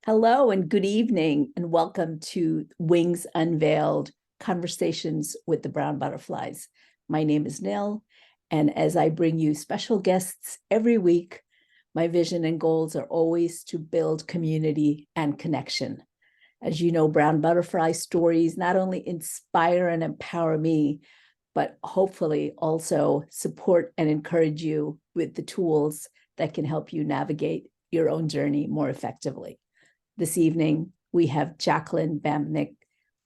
Hello and good evening, and welcome to Wings Unveiled Conversations with the Brown Butterflies. My name is Nil, and as I bring you special guests every week, my vision and goals are always to build community and connection. As you know, Brown Butterfly stories not only inspire and empower me, but hopefully also support and encourage you with the tools that can help you navigate your own journey more effectively. This evening, we have Jacqueline Bamnick,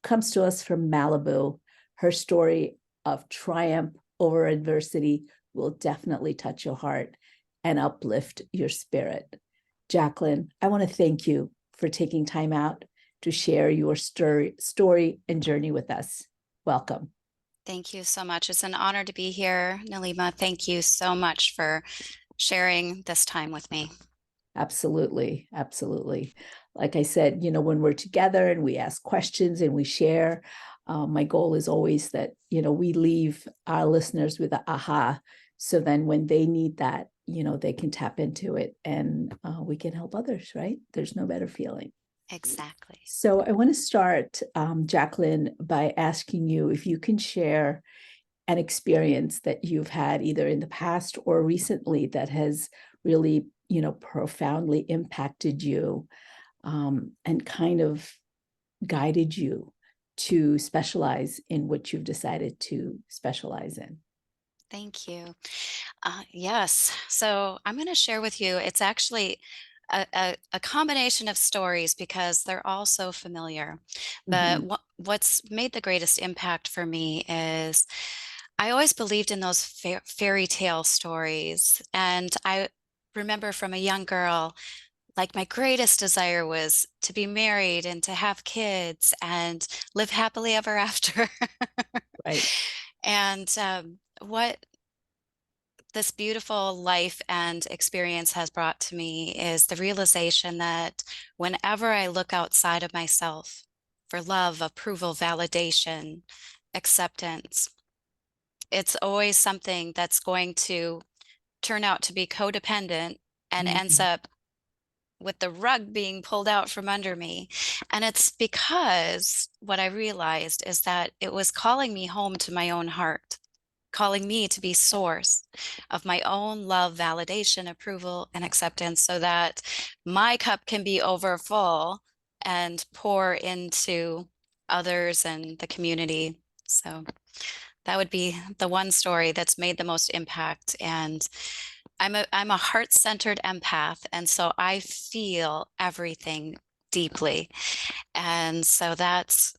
comes to us from Malibu. Her story of triumph over adversity will definitely touch your heart and uplift your spirit. Jacqueline, I want to thank you for taking time out to share your story and journey with us. Welcome. Thank you so much. It's an honor to be here, Nilima. Thank you so much for sharing this time with me. Absolutely. Absolutely. Like I said, when we're together and we ask questions and we share, my goal is always that, we leave our listeners with a aha. So then when they need that, they can tap into it and we can help others, right? There's no better feeling. Exactly. So I want to start, Jacqueline, by asking you if you can share an experience that you've had either in the past or recently that has really, profoundly impacted you, and kind of guided you to specialize in what you've decided to specialize in. Thank you. Yes. So I'm going to share with you, it's actually a combination of stories because they're all so familiar. But Mhm. what's made the greatest impact for me is I always believed in those fairy tale stories. And I remember from a young girl, like my greatest desire was to be married and to have kids and live happily ever after. Right. And what this beautiful life and experience has brought to me is the realization that whenever I look outside of myself for love, approval, validation, acceptance, it's always something that's going to turn out to be codependent and ends Mhm. up with the rug being pulled out from under me. And it's because what I realized is that it was calling me home to my own heart, calling me to be source of my own love, validation, approval, and acceptance so that my cup can be over full and pour into others and the community. So that would be the one story that's made the most impact. And I'm a heart-centered empath, and so I feel everything deeply. And so that's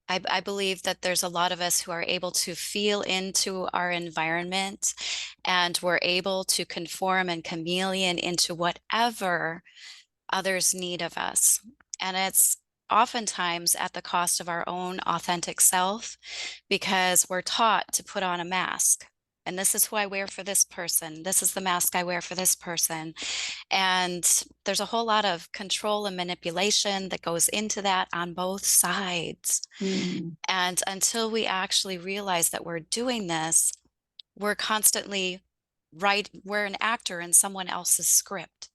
I believe that there's a lot of us who are able to feel into our environment and we're able to conform and chameleon into whatever others need of us. And it's oftentimes at the cost of our own authentic self because we're taught to put on a mask. And this is who I wear for this person. This is the mask I wear for this person. And there's a whole lot of control and manipulation that goes into that on both sides. Mm. And until we actually realize that we're doing this, we're constantly we're an actor in someone else's script.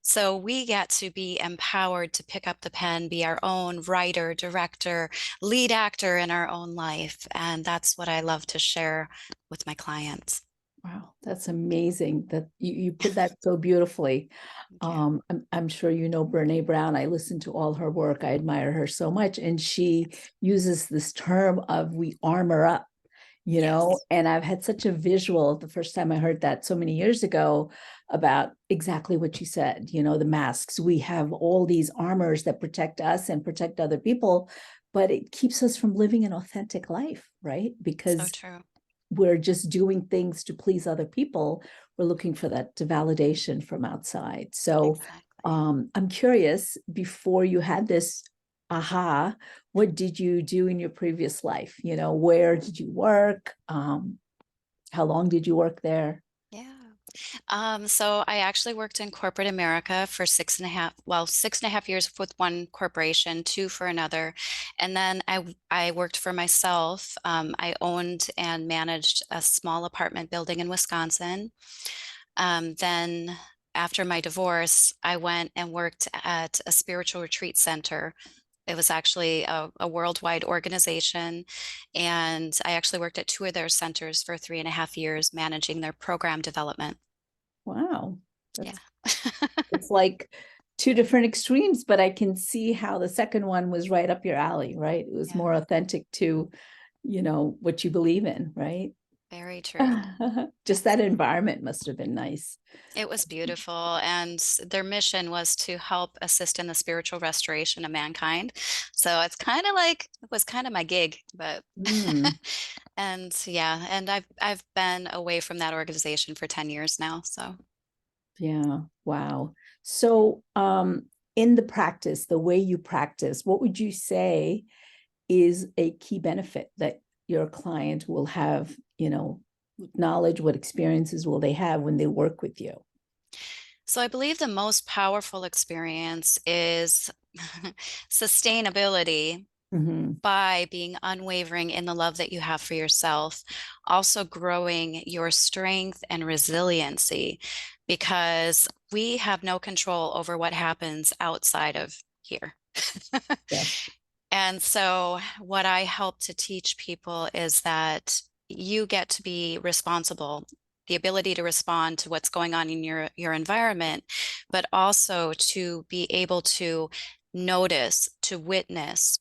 So we get to be empowered to pick up the pen, be our own writer, director, lead actor in our own life. And that's what I love to share with my clients. Wow, that's amazing that you put that so beautifully. Thank you. I'm sure you know Brene Brown. I listen to all her work. I admire her so much. And she uses this term of we armor up, Yes, and I've had such a visual the first time I heard that so many years ago about exactly what you said, the masks. We have all these armors that protect us and protect other people, but it keeps us from living an authentic life, right? so Because true. we're just doing things to please other people. We're looking for that validation from outside. So Exactly. I'm curious, before you had this aha, what did you do in your previous life? Where did you work? How long did you work there? Yeah. So I actually worked in corporate America for 6.5 years with one corporation, two for another. And then I worked for myself. I owned and managed a small apartment building in Wisconsin. Then after my divorce, I went and worked at a spiritual retreat center. It was actually a worldwide organization. And I actually worked at two of their centers for 3.5 years, managing their program development. Wow. Yeah. That's it's like two different extremes, but I can see how the second one was right up your alley, right? It was Yeah, more authentic to, what you believe in, right? very true. Just Yes. that environment must have been nice. It was beautiful, and their mission was to help assist in the spiritual restoration of mankind. So it's kind of like it was kind of my gig, but Mm, and yeah, and I've been away from that organization for 10 years now. So yeah. Wow. So, in the practice, the way you practice, what would you say is a key benefit that your client will have, knowledge, what experiences will they have when they work with you? I believe the most powerful experience is sustainability Hmm. by being unwavering in the love that you have for yourself, also growing your strength and resiliency, because we have no control over what happens outside of here. Yes. And so, what I help to teach people is that you get to be responsible, the ability to respond to what's going on in your environment, but also to be able to notice, to witness,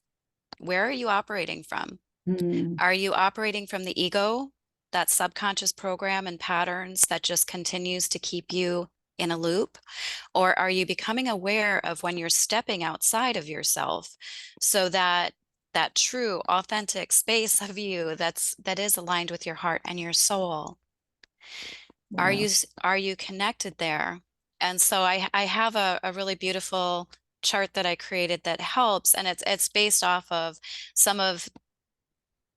where are you operating from? Mm, Are you operating from the ego, that subconscious program and patterns that just continues to keep you in a loop? Or are you becoming aware of when you're stepping outside of yourself so that that true, authentic space of you that is aligned with your heart and your soul? wow. Are you connected there? And so I have a really beautiful chart that I created that helps, and it's based off of some of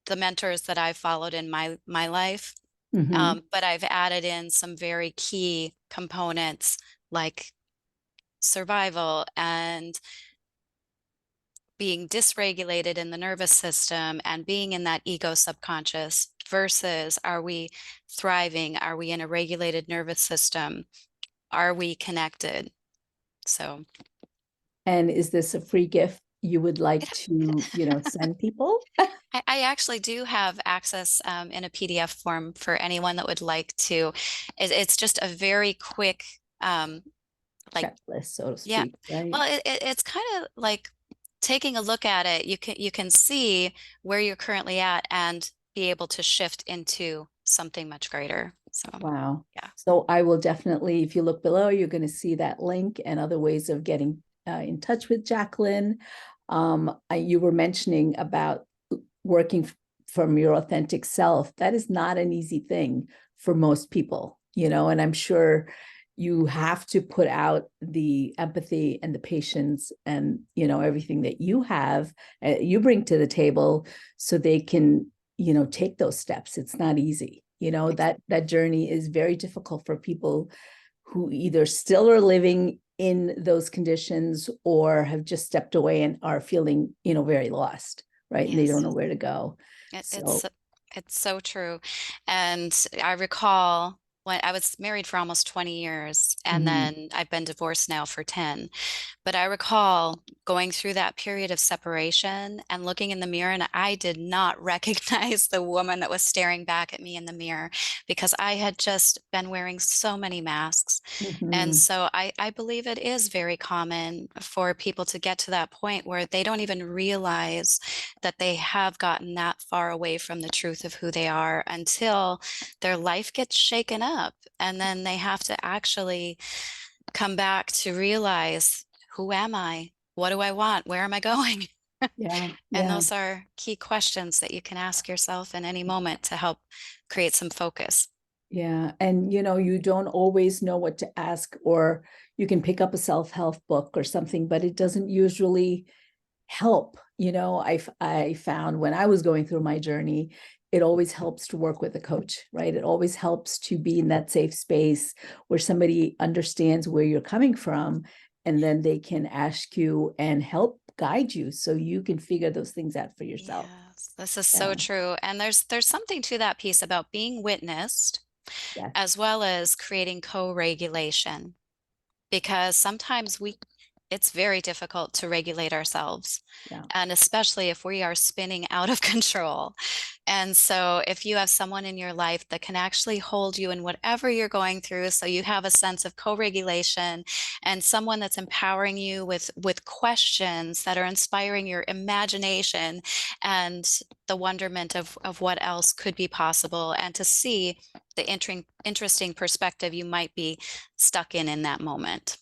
the mentors that I've followed in my life. Hmm. But I've added in some very key components like survival and being dysregulated in the nervous system and being in that ego subconscious versus are we thriving? Are we in a regulated nervous system? Are we connected? So And is this a free gift you would like to, send people? I actually do have access in a PDF form for anyone that would like to. It's just a very quick, like, Checklist, so to yeah. speak, right? Well, it's kind of like taking a look at it. You can see where you're currently at and be able to shift into something much greater. So, Wow. yeah. So I will definitely, if you look below, you're going to see that link and other ways of getting in touch with Jacqueline. You were mentioning about working from your authentic self. That is not an easy thing for most people, and I'm sure you have to put out the empathy and the patience and, everything that you have, you bring to the table so they can, take those steps. It's not easy. That journey is very difficult for people who either still are living in those conditions or have just stepped away and are feeling, very lost, right? And they don't Yes. know where to go. It, So, it's so true. And I recall when I was married for almost 20 years, and mhm, then I've been divorced now for 10. But I recall going through that period of separation and looking in the mirror, and I did not recognize the woman that was staring back at me in the mirror because I had just been wearing so many masks. And mhm, so I believe it is very common for people to get to that point where they don't even realize that they have gotten that far away from the truth of who they are until their life gets shaken up. And then they have to actually come back to realize, who am I? What do I want? Where am I going? yeah, And yeah. those are key questions that you can ask yourself in any moment to help create some focus. Yeah. And you don't always know what to ask, or you can pick up a self-help book or something, but it doesn't usually help. I found when I was going through my journey, it always helps to work with a coach, right? It always helps to be in that safe space where somebody understands where you're coming from, and then they can ask you and help guide you so you can figure those things out for yourself. Yes, this is so Yeah. true. And there's something to that piece about being witnessed Yes. as well as creating co-regulation. because sometimes it's very difficult to regulate ourselves, Yeah. and especially if we are spinning out of control. And so if you have someone in your life that can actually hold you in whatever you're going through, so you have a sense of co-regulation, and someone that's empowering you with questions that are inspiring your imagination and the wonderment of what else could be possible, and to see the interesting perspective you might be stuck in that moment.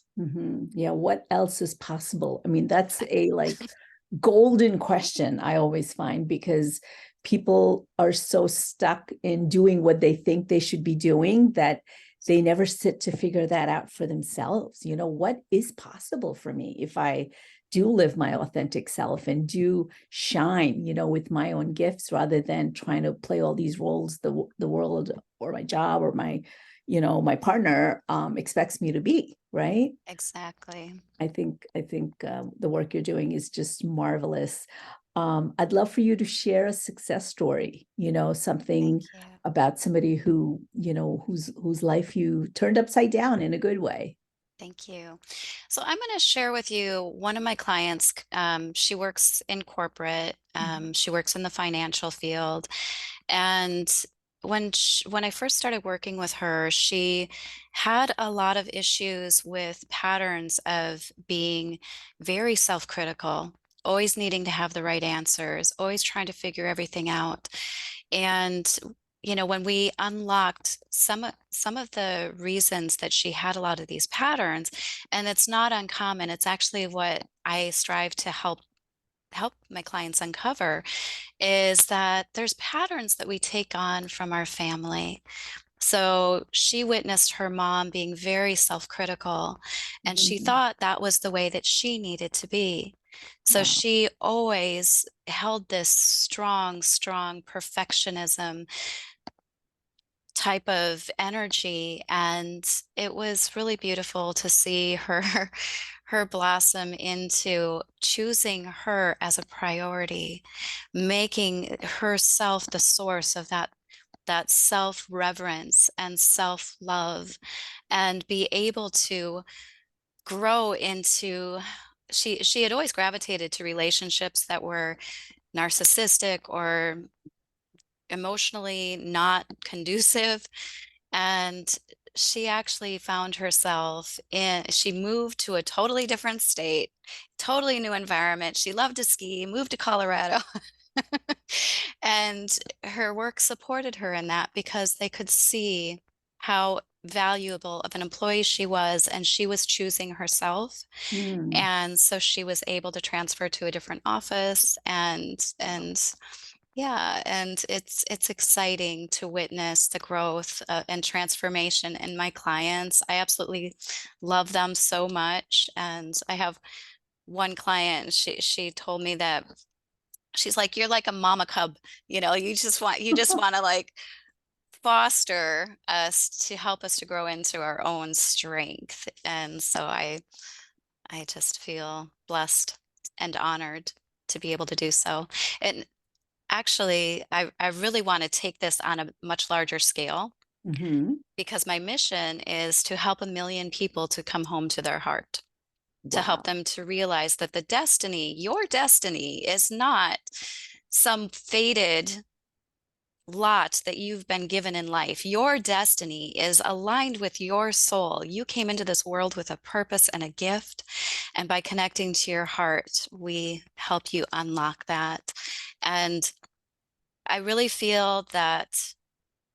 Yeah. What else is possible? I mean, that's a like golden question I always find, because people are so stuck in doing what they think they should be doing that they never sit to figure that out for themselves. What is possible for me if I do live my authentic self and do shine, with my own gifts, rather than trying to play all these roles the world or my job or my partner expects me to be, right? Exactly. I think the work you're doing is just marvelous. I'd love for you to share a success story, something Thank you. about somebody whose life you turned upside down in a good way. Thank you. So I'm going to share with you one of my clients. She works in corporate. Mhm. She works in the financial field. And when I first started working with her, she had a lot of issues with patterns of being very self-critical, always needing to have the right answers, always trying to figure everything out. And when we unlocked some of the reasons that she had a lot of these patterns, and it's not uncommon, it's actually what I strive to help my clients uncover, is that there's patterns that we take on from our family. So she witnessed her mom being very self-critical, and she Mhm. thought that was the way that she needed to be. So Wow. she always held this strong perfectionism type of energy, and it was really beautiful to see her her blossom into choosing her as a priority, making herself the source of that self-reverence and self-love, and be able to grow into, she had always gravitated to relationships that were narcissistic or emotionally not conducive. And she actually found herself she moved to a totally different state, totally new environment. She loved to ski, moved to Colorado. And her work supported her in that, because they could see how valuable of an employee she was, and she was choosing herself. Mm. And so she was able to transfer to a different office, and yeah, and it's exciting to witness the growth and transformation in my clients. I absolutely love them so much. And I have one client, she told me that she's like, "You're like a mama cub, you just want to like foster us to help us to grow into our own strength." And so I just feel blessed and honored to be able to do so. And actually, I really want to take this on a much larger scale, Mhm. because my mission is to help 1 million people to come home to their heart, to help Wow. them to realize that your destiny is not some fated lot that you've been given in life. Your destiny is aligned with your soul. You came into this world with a purpose and a gift. And by connecting to your heart, we help you unlock that. And I really feel that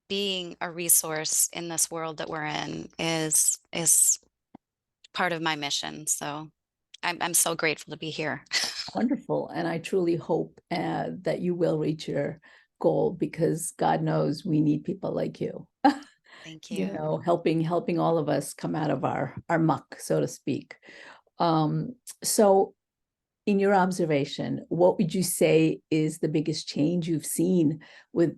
being a resource in this world that we're in is part of my mission. So I'm so grateful to be here. Wonderful. And I truly hope that you will reach your goal, because God knows we need people like you, Thank you. helping all of us come out of our muck, so to speak. Um, so in your observation, what would you say is the biggest change you've seen with